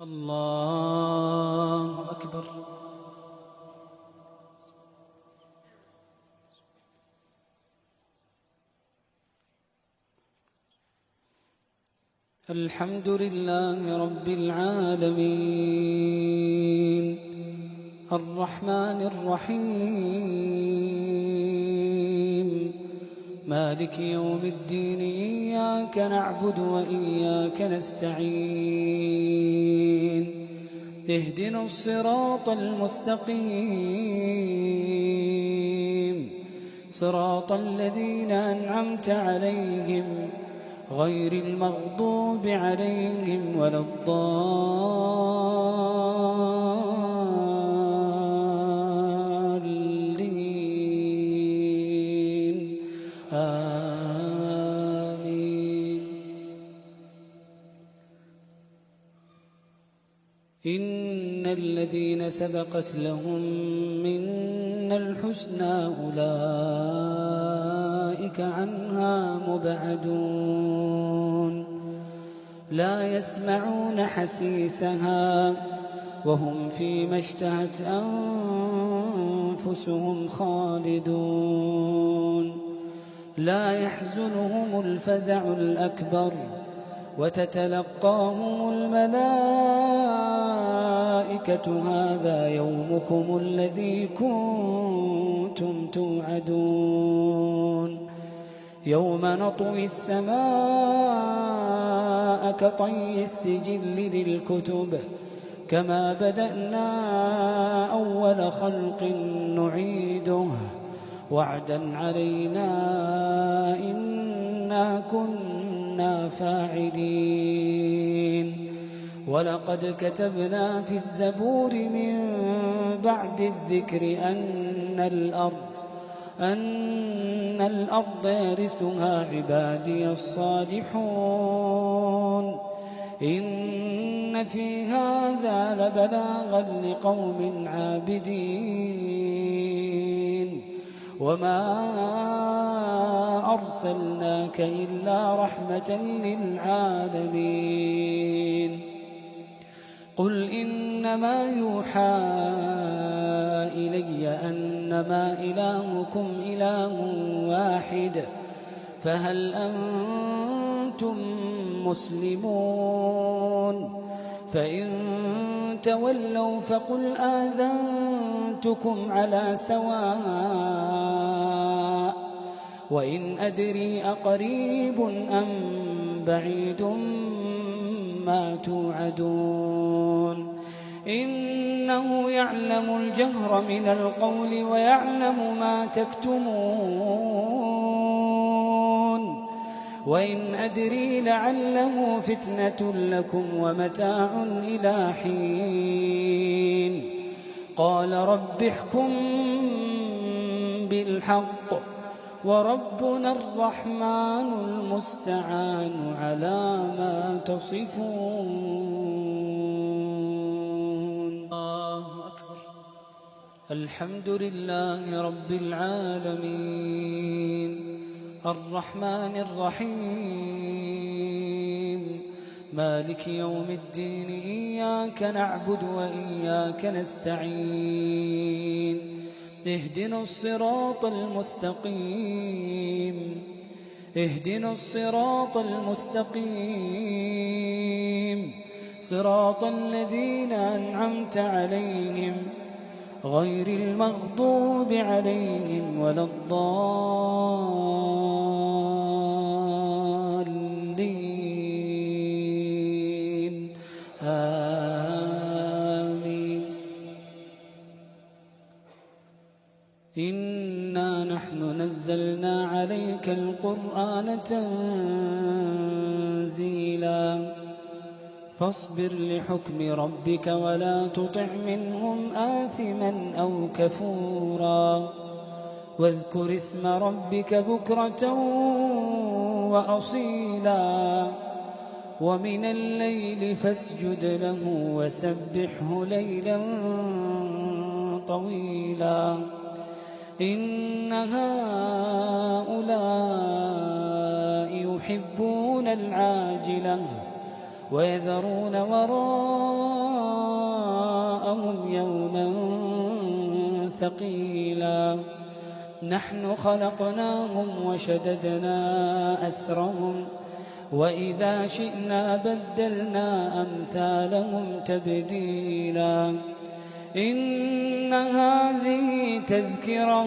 الله أكبر. الحمد لله رب العالمين الرحمن الرحيم مالك يوم الدين إياك نعبد وإياك نستعين اهدنا الصراط المستقيم صراط الذين أنعمت عليهم غير المغضوب عليهم ولا الضالين آمين. إن الذين سبقت لهم منا الحسنى أولئك عنها مبعدون لا يسمعون حسيسها وهم فيما اشتهت أنفسهم خالدون لا يحزنهم الفزع الأكبر وتتلقاهم الملائكة هذا يومكم الذي كنتم توعدون يوم نطوي السماء كطي السجل للكتب كما بدأنا أول خلق نعيده وعدا علينا إنا كنا فاعلين. ولقد كتبنا في الزبور من بعد الذكر أن الأرض يرثها عبادي الصالحون إن في هذا لبلاغا لقوم عابدين وما أرسلناك إلا رحمة للعالمين. قل إنما يوحى إلي أنما إلهكم إله واحد فهل أنتم مسلمون؟ فإن تولوا فقل آذنتكم على سواء وإن أدري أقريب أم بعيد ما توعدون إنه يعلم الجهر من القول ويعلم ما تكتمون وإن أدري لعله فتنة لكم ومتاع إلى حين. قال رب احكم بالحق وربنا الرحمن المستعان على ما تصفون. الله أكبر. الحمد لله رب العالمين الرحمن الرحيم مالك يوم الدين إياك نعبد وإياك نستعين اهدنا الصراط المستقيم صراط الذين أنعمت عليهم غير المغضوب عليهم ولا الضالين آمين. إنا نحن نزلنا عليك القرآن تنزيلا فاصبر لحكم ربك ولا تطع منهم آثما أو كفورا واذكر اسم ربك بكرة وأصيلا ومن الليل فاسجد له وسبحه ليلا طويلا إن هؤلاء يحبون العاجلة ويذرون وراءهم يوما ثقيلا نحن خلقناهم وشددنا أسرهم وإذا شئنا بدلنا أمثالهم تبديلا إن هذه تذكرة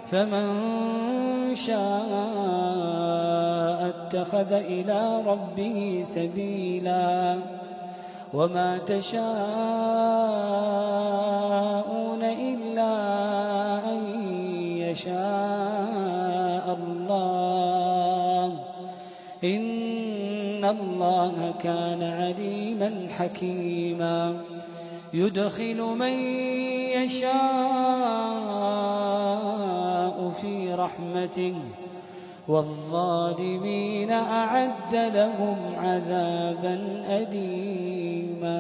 فمن شاء اتخذ إلى ربه سبيلا وما تشاءون إلا أن يشاء الله إن الله كان عليما حكيما يدخل من يشاء في رحمته والظالمين أعد لهم عذابا أليما